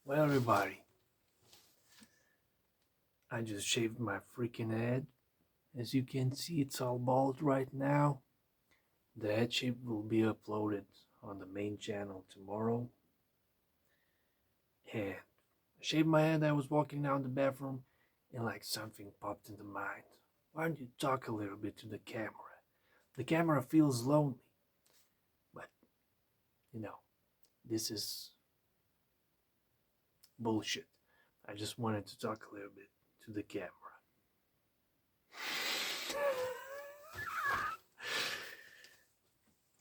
Well, everybody, I just shaved my freaking head. As you can see, it's all bald right now. The head shape will be uploaded on the main channel tomorrow. And I shaved my head. I was walking down the bathroom, and like something popped into mind. Why don't you talk a little bit to the camera? The camera feels lonely, but you know, this is bullshit. I just wanted to talk a little bit to the camera.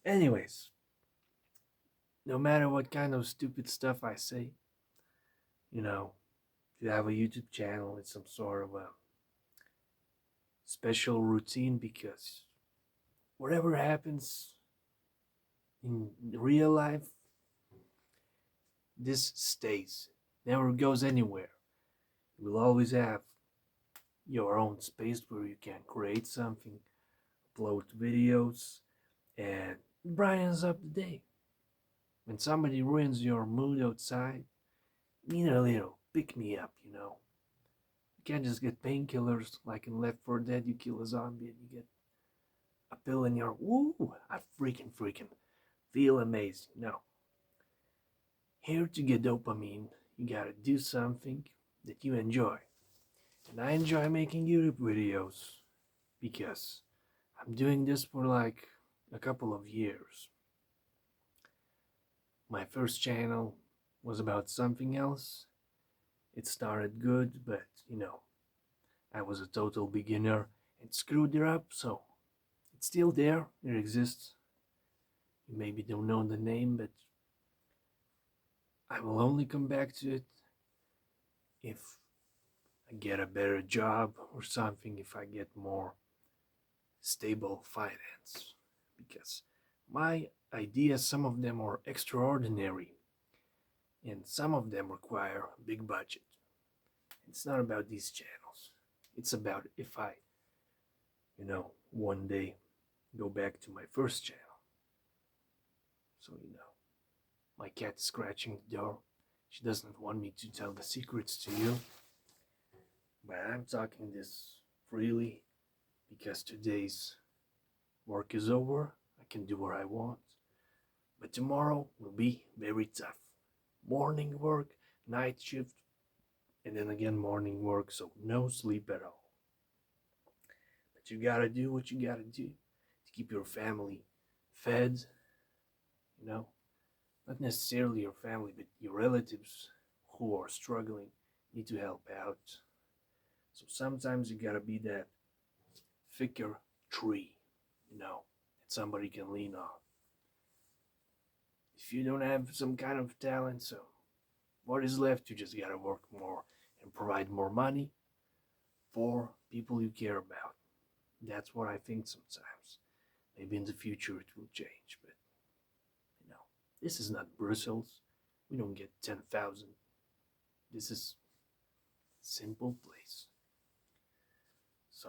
Anyways, no matter what kind of stupid stuff I say, you know, if you have a YouTube channel, it's some sort of a special routine because whatever happens in real life, this stays, never goes anywhere. You will always have your own space where you can create something, upload videos, and brightens up the day. When somebody ruins your mood outside, you need a little pick me up, you know. You can't just get painkillers like in Left 4 Dead. You kill a zombie and you get a pill in your woo. I freaking feel amazing. No, here to get dopamine, you gotta do something that you enjoy. And I enjoy making YouTube videos because I'm doing this for like a couple of years. My first channel was about something else. It started good, but I was a total beginner and screwed it up, so it's still there. It exists. You maybe don't know the name, but I will only come back to it if I get a better job or something, if I get more stable finance. Because my ideas, some of them are extraordinary, and some of them require a big budget. It's not about these channels. It's about if I, one day go back to my first channel. So, my cat is scratching the door. She doesn't want me to tell the secrets to you. But I'm talking this freely because today's work is over. I can do what I want. But tomorrow will be very tough. Morning work, night shift, and then again morning work, so no sleep at all. But you gotta do what you gotta do to keep your family fed, you know. Not necessarily your family, but your relatives who are struggling need to help out. So sometimes you gotta be that thicker tree, that somebody can lean on. If you don't have some kind of talent, so what is left? You just gotta work more and provide more money for people you care about. That's what I think sometimes. Maybe in the future it will change, but this is not Brussels. We don't get 10,000. This is a simple place. So,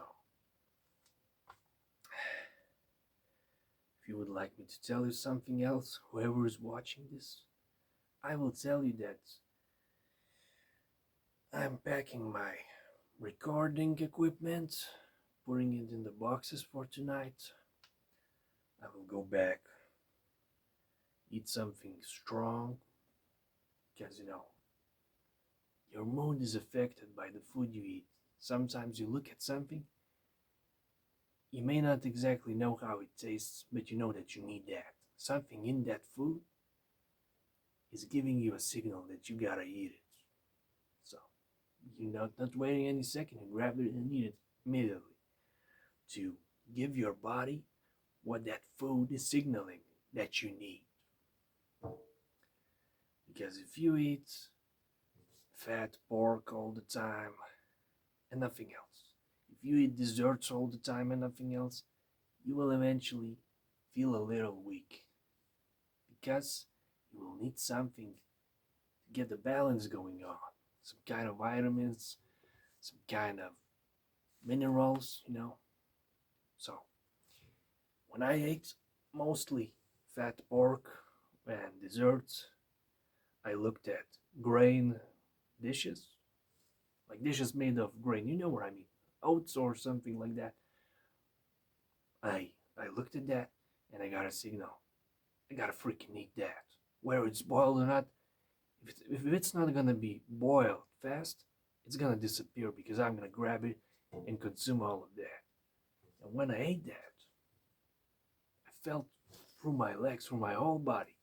if you would like me to tell you something else, whoever is watching this, I will tell you that I'm packing my recording equipment, putting it in the boxes for tonight. I will go back, eat something strong, because your mood is affected by the food you eat. Sometimes you look at something, you may not exactly know how it tastes, but you know that you need that. Something in that food is giving you a signal that you gotta eat it. So you're not waiting any second, you grab it and eat it immediately to give your body what that food is signaling that you need. Because if you eat fat pork all the time and nothing else, if you eat desserts all the time and nothing else, you will eventually feel a little weak because you will need something to get the balance going on. Some kind of vitamins, some kind of minerals, So, when I ate mostly fat pork and desserts, I looked at grain dishes, like dishes made of grain. You know what I mean? Oats or something like that. I looked at that and I got a signal. I gotta freaking eat that. Whether it's boiled or not, if it's not gonna be boiled fast, it's gonna disappear because I'm gonna grab it and consume all of that. And when I ate that, I felt through my legs, through my whole body,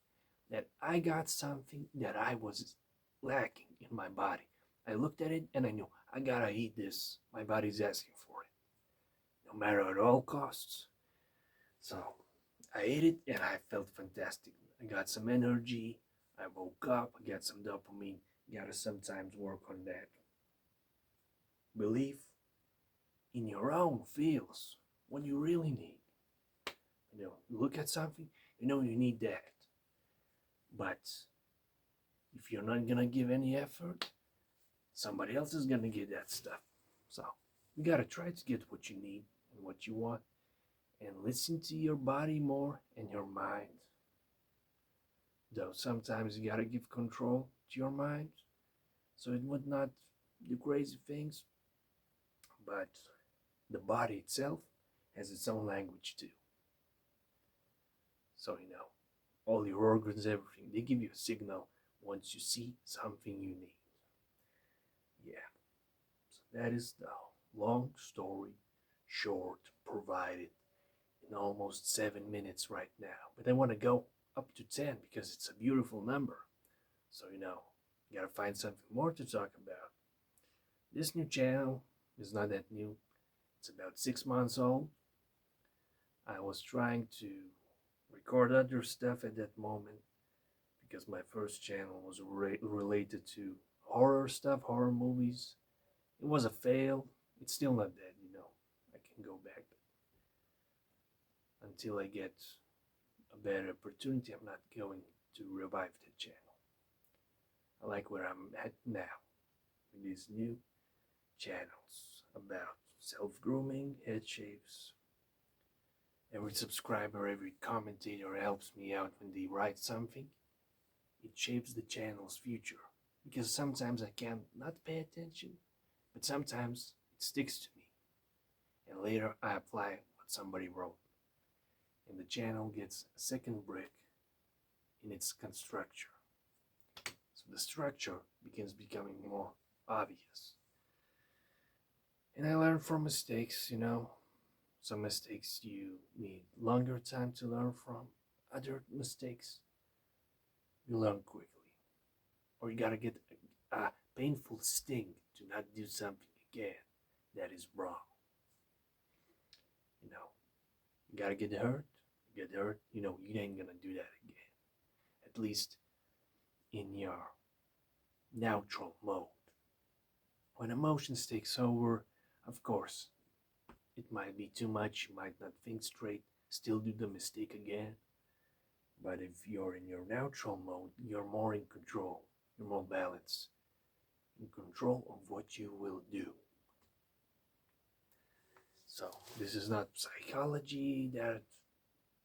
that I got something that I was lacking in my body. I looked at it and I knew I gotta eat this. My body's asking for it, no matter at all costs. So I ate it and I felt fantastic. I got some energy. I woke up. I got some dopamine. You gotta sometimes work on that. Believe in your own feels what you really need. You look at something, you know you need that. But if you're not gonna give any effort, somebody else is gonna get that stuff. So you gotta try to get what you need and what you want and listen to your body more and your mind. Though sometimes you gotta give control to your mind so it would not do crazy things, but the body itself has its own language too. So all your organs, everything, they give you a signal once you see something you need. Yeah. So that is the long story short provided in almost 7 minutes right now. But I want to go up to 10 because it's a beautiful number. So you gotta find something more to talk about. This new channel is not that new. It's about 6 months old. I was trying to record other stuff at that moment because my first channel was related to horror stuff, horror movies. It was a fail. It's still not dead, I can go back. But until I get a better opportunity, I'm not going to revive the channel. I like where I'm at now with these new channels about self-grooming, head shaves. Every subscriber, every commentator helps me out when they write something. It shapes the channel's future. Because sometimes I can not pay attention, but sometimes it sticks to me. And later I apply what somebody wrote. And the channel gets a second brick in its structure. So the structure begins becoming more obvious. And I learn from mistakes, Some mistakes you need longer time to learn from. Other mistakes you learn quickly. Or you gotta get a painful sting to not do something again that is wrong. You gotta get hurt. You get hurt, you ain't gonna do that again. At least in your neutral mode. When emotions takes over, of course, it might be too much, you might not think straight, still do the mistake again. But if you're in your neutral mode, you're more in control, you're more balanced, in control of what you will do. So, this is not psychology that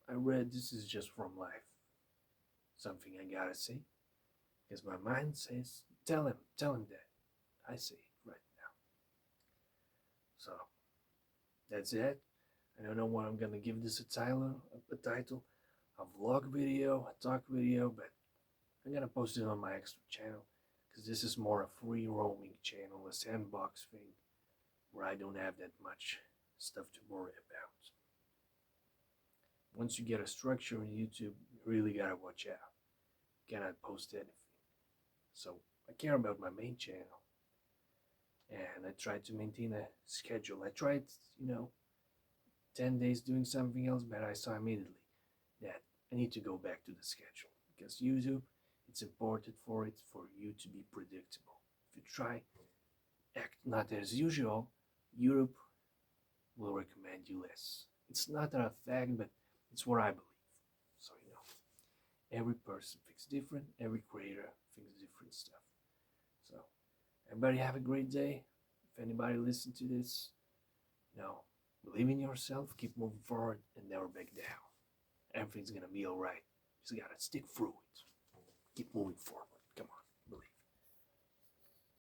I read, this is just from life. Something I gotta say, because my mind says, tell him that. I say it right now. So, that's it. I don't know what I'm gonna give this a title, a vlog video, a talk video, but I'm gonna post it on my extra channel because this is more a free roaming channel, a sandbox thing where I don't have that much stuff to worry about. Once you get a structure in YouTube, you really gotta watch out. You cannot post anything. So I care about my main channel. And I try to maintain a schedule. I tried, 10 days doing something else, but I saw immediately that I need to go back to the schedule. Because YouTube, it's important for you to be predictable. If you try act not as usual, YouTube will recommend you less. It's not a fact, but it's what I believe. So, every person thinks different, every creator thinks different stuff. So, everybody have a great day. If anybody listen to this, believe in yourself, keep moving forward, and never back down. Everything's gonna be alright. Just gotta stick through it. Keep moving forward.